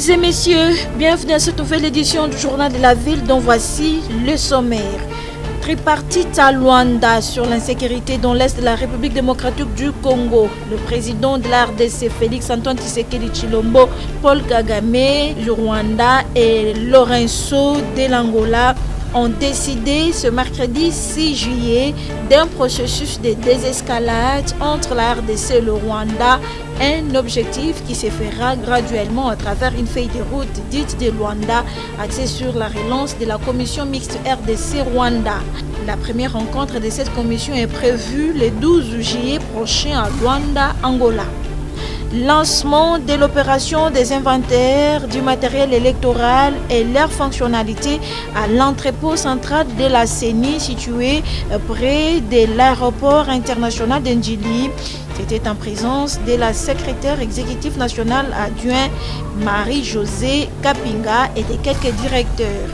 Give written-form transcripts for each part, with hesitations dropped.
Et messieurs, bienvenue à cette nouvelle édition du Journal de la Ville dont voici le sommaire. Tripartite à Luanda sur l'insécurité dans l'Est de la République démocratique du Congo. Le président de la RDC, Félix Antoine Tshisekedi Tshilombo, Paul Kagame du Rwanda et Lorenzo de l'Angola ont décidé ce mercredi 6 juillet d'un processus de désescalade entre la RDC et le Rwanda, un objectif qui se fera graduellement à travers une feuille de route dite de Luanda, axée sur la relance de la commission mixte RDC-Rwanda. La première rencontre de cette commission est prévue le 12 juillet prochain à Luanda, Angola. Lancement de l'opération des inventaires du matériel électoral et leur fonctionnalité à l'entrepôt central de la CENI situé près de l'aéroport international d'Ndjili. C'était en présence de la secrétaire exécutive nationale adjointe Marie-Josée Kapinga et de quelques directeurs.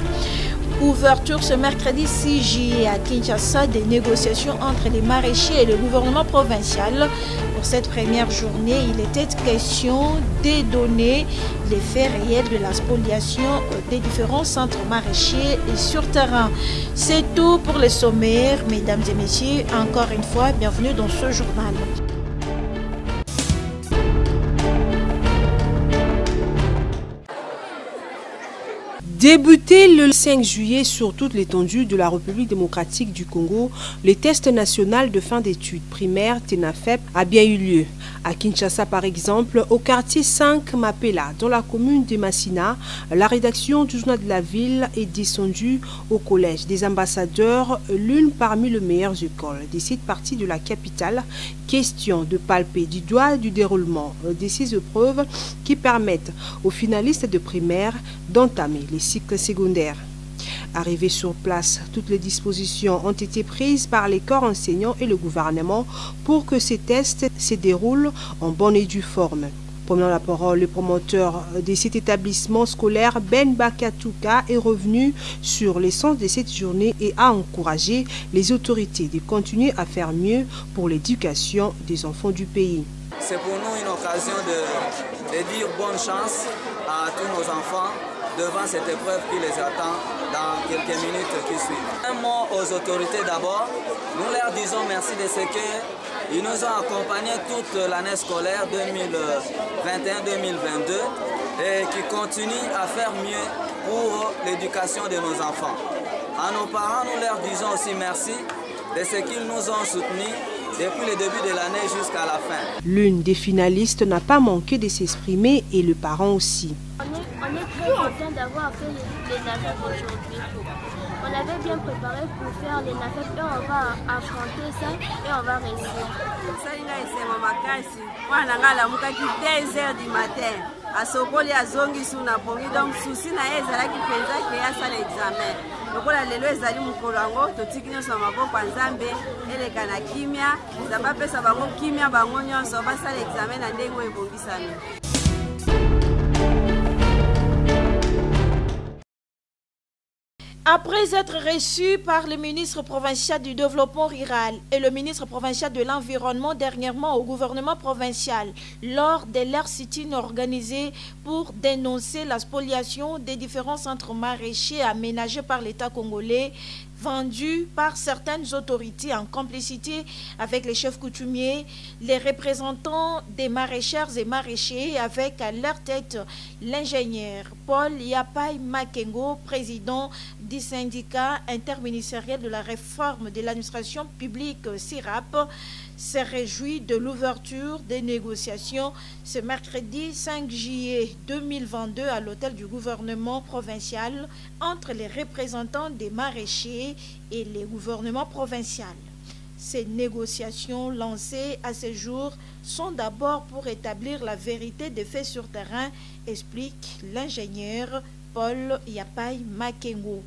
Ouverture ce mercredi 6 juillet à Kinshasa des négociations entre les maraîchers et le gouvernement provincial. Pour cette première journée, il était question de donner les faits réels de la spoliation des différents centres maraîchers et sur terrain. C'est tout pour les sommaires, mesdames et messieurs. Encore une fois, bienvenue dans ce journal. Débuté le 5 juillet sur toute l'étendue de la République démocratique du Congo, le test national de fin d'études primaires TENAFEP a bien eu lieu. À Kinshasa par exemple, au quartier 5 Mapela, dans la commune de Massina, la rédaction du journal de la ville est descendue au collège des ambassadeurs, l'une parmi les meilleures écoles de cette partie de la capitale. Question de palper du doigt du déroulement de ces épreuves qui permettent aux finalistes de primaire d'entamer les cycles secondaires. Arrivés sur place, toutes les dispositions ont été prises par les corps enseignants et le gouvernement pour que ces tests se déroulent en bonne et due forme. Prenant la parole, le promoteur de cet établissement scolaire, Ben Bakatuka, est revenu sur l'essence de cette journée et a encouragé les autorités de continuer à faire mieux pour l'éducation des enfants du pays. C'est pour nous une occasion de dire bonne chance à tous nos enfants devant cette épreuve qui les attend dans quelques minutes qui suivent. Un mot aux autorités d'abord. Nous leur disons merci de ce qu'ils nous ont accompagnés toute l'année scolaire 2021-2022 et qui continuent à faire mieux pour l'éducation de nos enfants. À nos parents, nous leur disons aussi merci de ce qu'ils nous ont soutenus depuis le début de l'année jusqu'à la fin. L'une des finalistes n'a pas manqué de s'exprimer et le parent aussi. On est très content d'avoir fait les navets aujourd'hui. On avait bien préparé pour faire les navets et on va affronter ça et on va réussir. A sokoli azongi suna pongi donc souci na ezalaki penza ke asala examen lokola lelo ezali mukolo yango totiki nyonso na maboko ya Nzambe eleka na kimia Nzambe apesa bango kimia bango nyonso basala examen na ndenge oyo ebongisami. Après être reçu par le ministre provincial du développement rural et le ministre provincial de l'environnement dernièrement au gouvernement provincial lors de leur sit-in organisé pour dénoncer la spoliation des différents centres maraîchers aménagés par l'État congolais, vendus par certaines autorités en complicité avec les chefs coutumiers, les représentants des maraîchères et maraîchers, avec à leur tête l'ingénieur Paul Yapai Makengo, président du syndicat interministériel de la réforme de l'administration publique SIRAP, s'est réjoui de l'ouverture des négociations ce mercredi 5 juillet 2022 à l'hôtel du gouvernement provincial entre les représentants des maraîchers et les gouvernements provinciaux. Ces négociations lancées à ce jour sont d'abord pour établir la vérité des faits sur terrain, explique l'ingénieur Paul Yapai Makengo.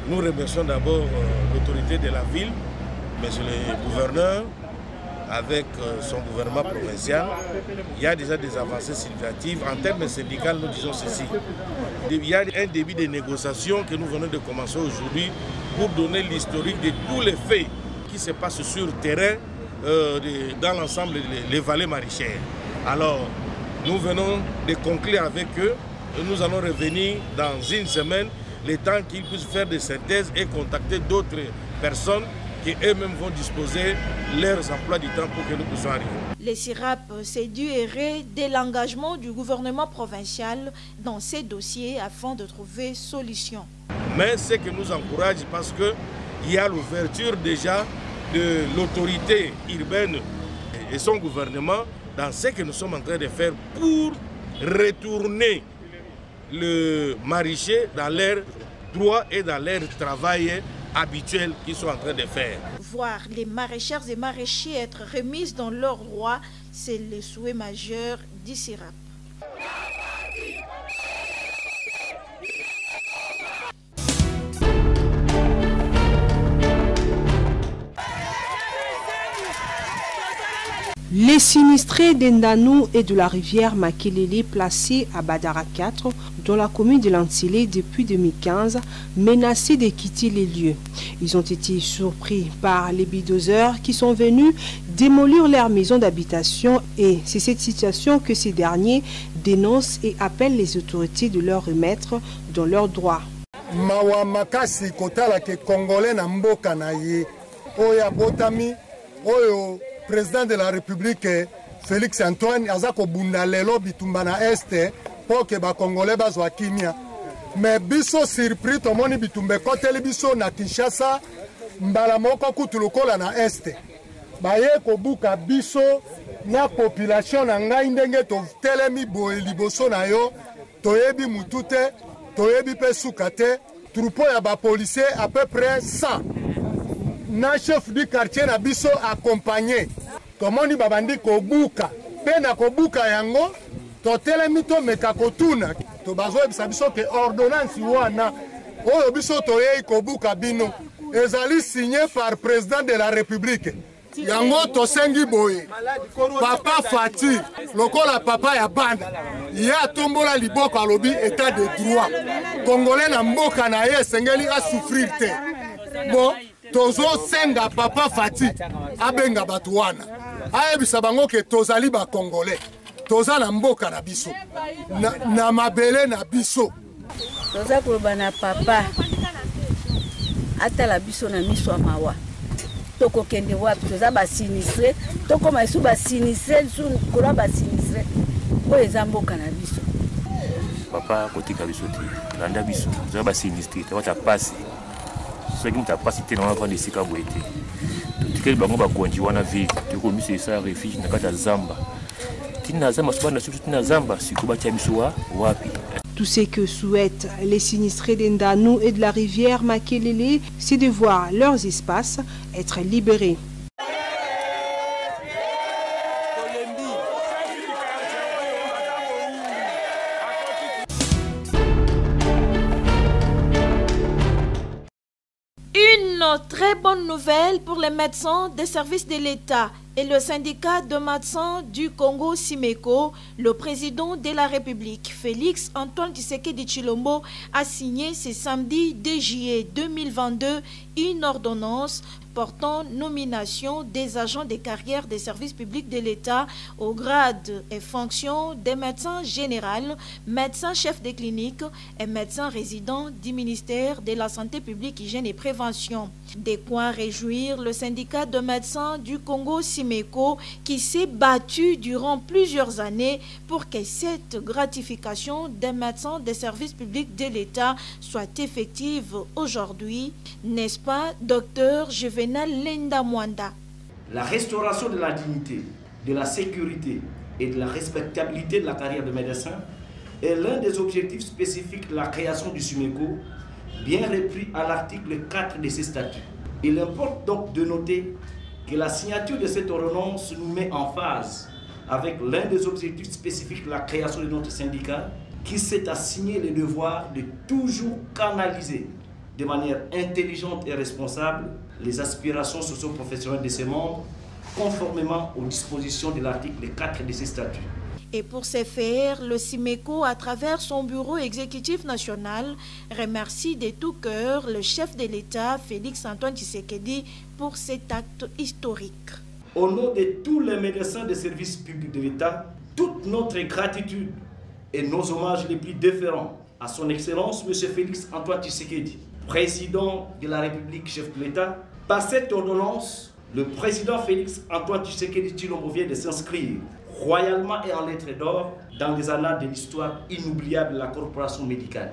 Nous remercions d'abord l'autorité de la ville, monsieur le gouverneur, avec son gouvernement provincial. Il y a déjà des avancées significatives. En termes syndicaux, nous disons ceci. Il y a un début de négociations que nous venons de commencer aujourd'hui pour donner l'historique de tous les faits qui se passent sur le terrain dans l'ensemble des vallées maraîchères. Alors, nous venons de conclure avec eux nous allons revenir dans une semaine, le temps qu'ils puissent faire des synthèses et contacter d'autres personnes qui eux-mêmes vont disposer leurs emplois du temps pour que nous puissions arriver. Les SIRAP s'est dû errer dès l'engagement du gouvernement provincial dans ces dossiers afin de trouver solution. Mais ce qui nous encourage parce qu'il y a l'ouverture déjà de l'autorité urbaine et son gouvernement dans ce que nous sommes en train de faire pour retourner le maraîcher dans leur droit et dans leur travail habituel qu'ils sont en train de faire. Voir les maraîchères et maraîchers être remis dans leurs droits, c'est le souhait majeur du SIRAP. Les sinistrés d'Endanou et de la rivière Makelele placés à Badara 4, dans la commune de Lantilé depuis 2015, menacés de quitter les lieux. Ils ont été surpris par les bulldozers qui sont venus démolir leur maison d'habitation et c'est cette situation que ces derniers dénoncent et appellent les autorités de leur remettre dans leurs droits. Mawa makasi kotala ke Congolais na mboka na ye oya botami oyo président de la République Félix Antoine azako bunda lelo bitumba na este pour que ba Congolais bazwa kimia mais biso surpris tomoni bitumbe koteli biso na Kinshasa mbala moko kutulukola na este baye kobuka biso na population na ngai ndenge to telemi boye liboso na yo toyebi mutute toyebi pe sukate troupeau ya ba policier à peu près 100 na chef du quartier na biso accompagné tomoni babandi kobuka pe na kobuka yango totelemi to meka kotuna to bazoyebisa biso ke ordonnance wana oyo biso toyei kobuka bino ezali signé par président de la République yango tosengi boye papa Fati lokola papa ya banda ya tombola liboko alobi état de droit congolais na mboka na ye sengeli a souffrir te bon tozo senga papa Fati abenga batu wana ayebisa bango ke tozali ba congolais toza na mboka na biso na mabele na biso toza koloba na papa atala biso na miso ya mawa toko kende wapi toza ba sinistre toko maisu ba sinistre su kola ba sinistre oyo eza mboka na biso papa kotika biso te landa biso toza ba sinistre tawata pasi soki mutu apasi te na wana esika boye te totikeli bango bakonzi wana vile tokomisa esa refuge na kati ya zamba tina zamba sobana susu tina zamba siko batia biso wapi. Tout ce que souhaitent les sinistrés d'Endanou et de la rivière Makelele, c'est de voir leurs espaces être libérés. Une très bonne nouvelle pour les médecins des services de l'État et le syndicat de médecins du Congo Simeko. Le président de la République, Félix Antoine Tshisekedi Tshilombo, a signé ce samedi 2 juillet 2022 une ordonnance portant nomination des agents de carrière des services publics de l'État au grade et fonction des médecins généraux, médecins chefs de clinique et médecins résidents du ministère de la Santé publique, Hygiène et Prévention. De quoi réjouir le syndicat de médecins du Congo Simeko qui s'est battu durant plusieurs années pour que cette gratification des médecins des services publics de l'État soit effective aujourd'hui. N'est-ce pas, docteur Juvenal Lenda Mwanda? La restauration de la dignité, de la sécurité et de la respectabilité de la carrière de médecin est l'un des objectifs spécifiques de la création du SIMECO, bien repris à l'article 4 de ses statuts. Il importe donc de noter que la signature de cette ordonnance nous met en phase avec l'un des objectifs spécifiques de la création de notre syndicat, qui s'est assigné le devoir de toujours canaliser de manière intelligente et responsable les aspirations socio-professionnelles de ses membres, conformément aux dispositions de l'article 4 de ses statuts. Et pour ce faire, le SIMECO, à travers son bureau exécutif national, remercie de tout cœur le chef de l'État, Félix Antoine Tshisekedi, pour cet acte historique. Au nom de tous les médecins des services publics de l'État, toute notre gratitude et nos hommages les plus déférents à son Excellence M. Félix Antoine Tshisekedi, président de la République, chef de l'État. Par cette ordonnance, le président Félix Antoine Tshisekedi Tshilombo vient de s'inscrire royalement et en lettres d'or dans les annales de l'histoire inoubliable de la corporation médicale.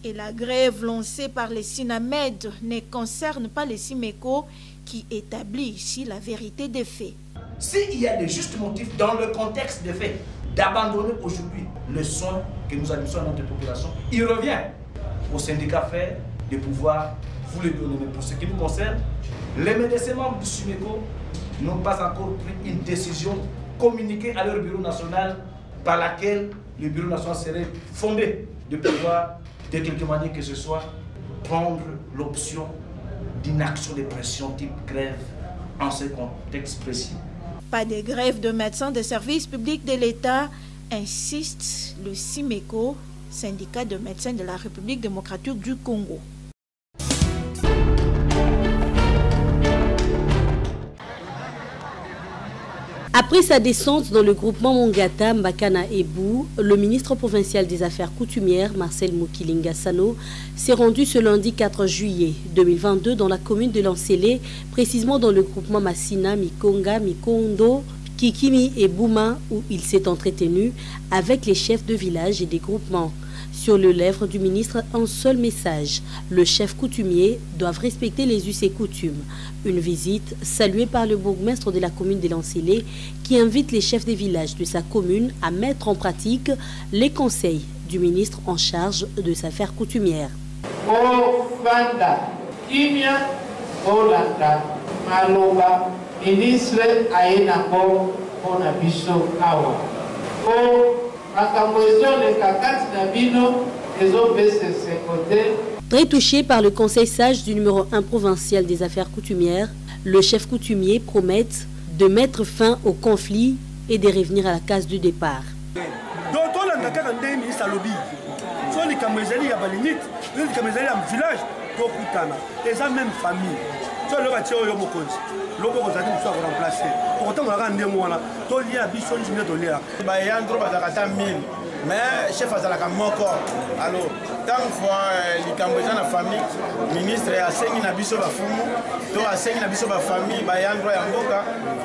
Et la grève lancée par les SINAMED ne concerne pas les SIMECO qui établit ici la vérité des faits. S'il y a de justes motifs dans le contexte des faits d'abandonner aujourd'hui les soins que nous administrons à notre population, il revient aux syndicats faire de pouvoir vous les donner. Mais pour ce qui nous concerne, les médecins membres du SIMECO n'ont pas encore pris une décision communiquée à leur bureau national par laquelle le bureau national serait fondé de pouvoir, de quelque manière que ce soit, prendre l'option d'une action de pression type grève en ce contexte précis. Pas de grève de médecins des services publics de l'État, insiste le SIMECO, syndicat de médecins de la République démocratique du Congo. Après sa descente dans le groupement Mongata, Mbakana et Bou, le ministre provincial des Affaires coutumières, Marcel Mokilinga Sano, s'est rendu ce lundi 4 juillet 2022 dans la commune de Lancélé, précisément dans le groupement Massina, Mikonga, Mikondo, Kikimi et Bouma, où il s'est entretenu avec les chefs de village et des groupements. Sur le lèvre du ministre, un seul message. Le chef coutumier doit respecter les us et coutumes. Une visite saluée par le bourgmestre de la commune de Lancélé qui invite les chefs des villages de sa commune à mettre en pratique les conseils du ministre en charge de sa affaire coutumière. Très touché par le conseil sage du numéro 1 provincial des affaires coutumières, le chef coutumier promet de mettre fin au conflit et de revenir à la case du départ. mais chef azalaka moko alors tant fois likambo eza na famille ministre asengi na biso bafumu to asengi na biso bafamille bayandro ya mboka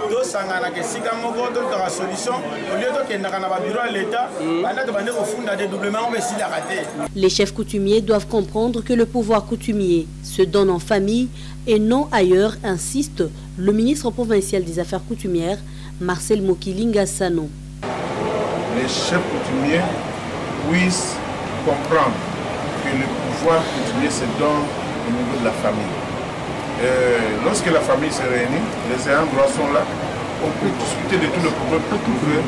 tosangana ke sika moko totaka solution au lieu tokendaka na babureau ya l'État banda tobande kofunda dédoublement oyo esilaka te. Les chefs coutumiers doivent comprendre que le pouvoir coutumier se donne en famille et non ailleurs, insiste le ministre provincial des Affaires coutumières, Marcel Mokilinga Sano. Les chefs coutumiers puissent comprendre que le pouvoir coutumier se donne au niveau de la famille. Lorsque la famille se réunit, les ayants droit sont là, on peut discuter de tout le problème pour trouver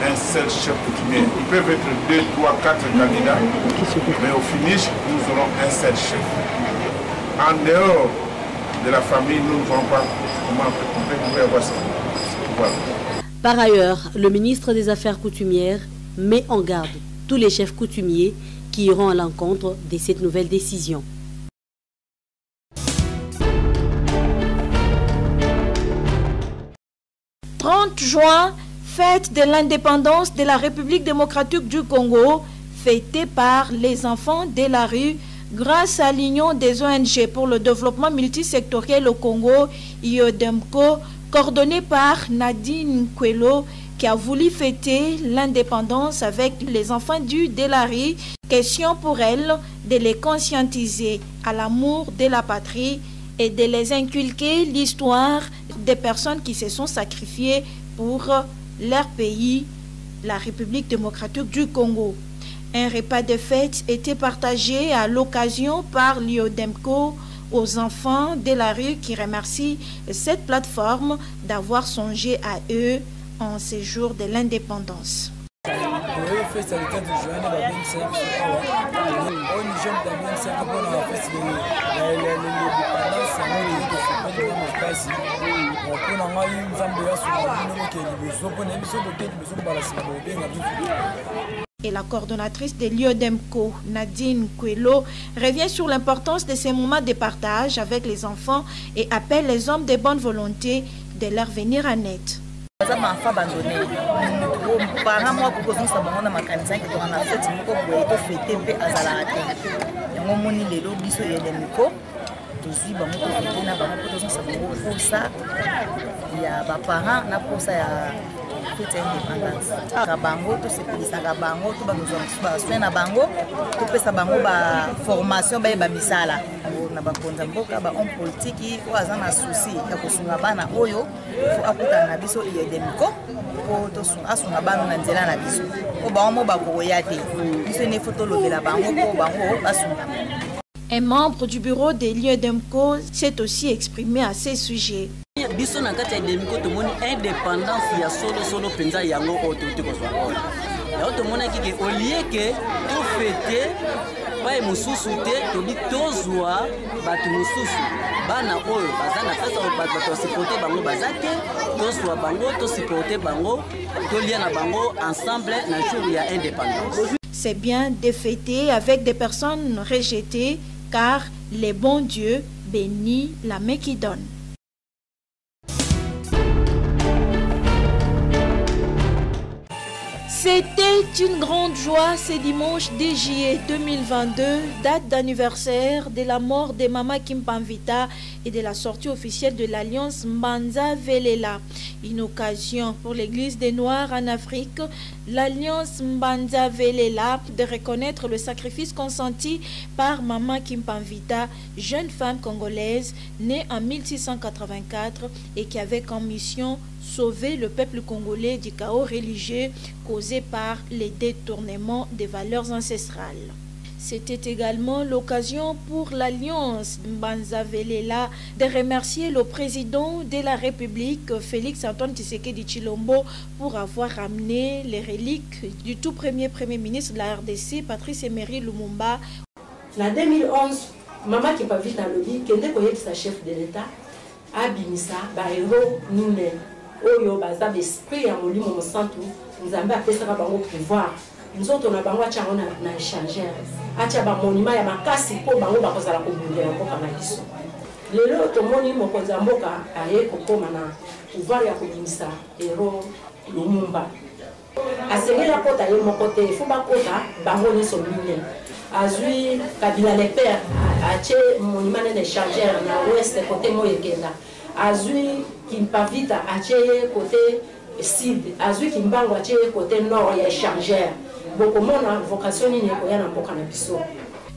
un seul chef coutumier. Ils peuvent être 2, 3, 4 candidats, mais au finish, nous aurons un seul chef. En dehors de la famille, nous ne voyons pas comment on peut avoir ça. Voilà. Par ailleurs, le ministre des Affaires coutumières met en garde tous les chefs coutumiers qui iront à l'encontre de cette nouvelle décision. « 30 juin, fête de l'indépendance de la République démocratique du Congo, fêtée par les enfants de la rue grâce à l'Union des ONG pour le développement multisectoriel au Congo, IODEMCO, coordonné par Nadine Kwelo, qui a voulu fêter l'indépendance avec les enfants du Delari. Question pour elle de les conscientiser à l'amour de la patrie et de les inculquer l'histoire des personnes qui se sont sacrifiées pour leur pays, la République démocratique du Congo. Un repas de fête était partagé à l'occasion par l'IODEMCO aux enfants de la rue qui remercient cette plateforme d'avoir songé à eux en ces jours de l'indépendance. Et la coordonnatrice de l'IODEMCO, Nadine Kwelo, revient sur l'importance de ces moments de partage avec les enfants et appelle les hommes de bonne volonté de leur venir en aide. parent moi ko kozonsa bango na makanisa ke to na fete moko boye to fete pe azala te yango moni lelo biso yedemiko tozwi bango to fete na bango po kozonsa bango posa ya ba parent na posa ya fete indépendance ka bango to sepelisa ka bango to ba soin na bango to pesa bango ba formation ba misala na bakonza mboka ba homme politique o azana souci ya kosunga bana oyo fo akuta na biso yedemiko po to asunga bana na nzela na biso o ba mo ba ko ya te biso ne foto lobela bango po bango basunga. Un membre du bureau des lieux d'EMCO s'est aussi exprimé à ces sujets. Biso na kati ya Demiko tomoni indépendance ya solo penza yango oto ko swa oyo. Ya tomona kike olieke to fete ba mususu te to bi tozwa batu mususu bana oyo bazana pesa ba to supporter bango bazake to swa bango to supporter bango to lia na bango ensemble na jour ya indépendance. C'est bien de fêter avec des personnes rejetées car les bons dieux bénissent la main qui donne. C'était une grande joie ce dimanche 10 juillet 2022, date d'anniversaire de la mort de Mama Kimpamvita et de la sortie officielle de l'alliance Mbanza Velela. Une occasion pour l'église des Noirs en Afrique, l'alliance Mbanza Velela, de reconnaître le sacrifice consenti par Mama Kimpamvita, jeune femme congolaise née en 1684 et qui avait comme mission sauver le peuple congolais du chaos religieux causé par les détournements des valeurs ancestrales. C'était également l'occasion pour l'Alliance Mbanza Velela de remercier le président de la République, Félix Antoine Tshisekedi Tshilombo, pour avoir ramené les reliques du tout premier ministre de la RDC, Patrice Emery Lumumba. En 2011, Mama Kimpamvita Lobi, qui était sa chef de l'État, a bimisa, héros Nune. Oyo baza l'esprit ya molimo mosantu nzambe apesaka bango pouvoir nzoto na bango acha na échangeur acha ba monima ya makasi po bango bakozala kobundela mboka na biso lelo tomoni mokonzi ya mboka aye kokoma na pouvoir ya kobimisa ero Lumumba asengela kota ye moko te fo bakota bango nyonso mine azwi Kabila le père ache monima na échangeur na ouest côté moyekenda azui Kimpamvita acheye côté sud, azui Kimbangu acheye côté nord ya échangeur. Beaucoup mona vocation ni koya na mboka na biso.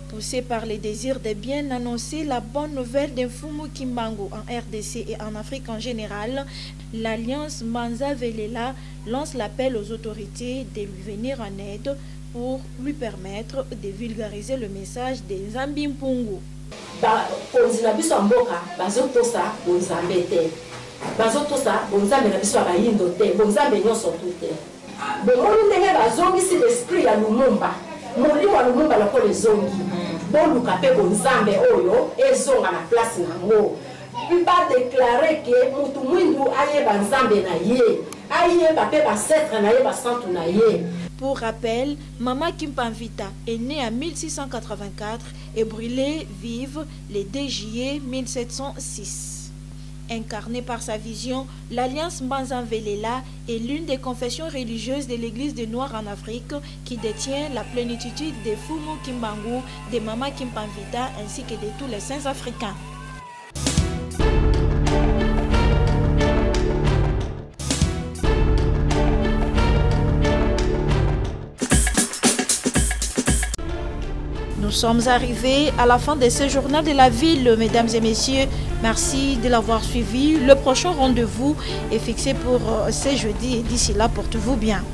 Poussé par les désirs de bien annoncer la bonne nouvelle de Mfumu Kimbangu en RDC et en Afrique en général, l'Alliance Mbanza Velela lance l'appel aux autorités de lui venir en aide pour lui permettre de vulgariser le message des Nzambi Mpungu. Bakonzi na biso mboka bazotosa bonzambe te bazotosa bonzambe na biso bayindo te bonzambe nyonso te bomoni ndenge bazongisi l'esprit ya Lumumba moli wa Lumumba lokola ezongi boluka mpe bonzambe oyo ezonga na place nango badeklare ke mutu mwindu ayeba nzambe na ye ayeba mpe basetre na ye basantu na ye. Pour rappel, Mama Kimpamvita est née en 1684 et brûlée vive le 2 juillet 1706. Incarnée par sa vision, l'Alliance Mbanza Velela est l'une des confessions religieuses de l'Église des Noirs en Afrique qui détient la plénitude des Mfumu Kimbangu, de Mama Kimpamvita ainsi que de tous les saints africains. Nous sommes arrivés à la fin de ce journal de la ville, mesdames et messieurs. Merci de l'avoir suivi. Le prochain rendez-vous est fixé pour ce jeudi et d'ici là, portez-vous bien.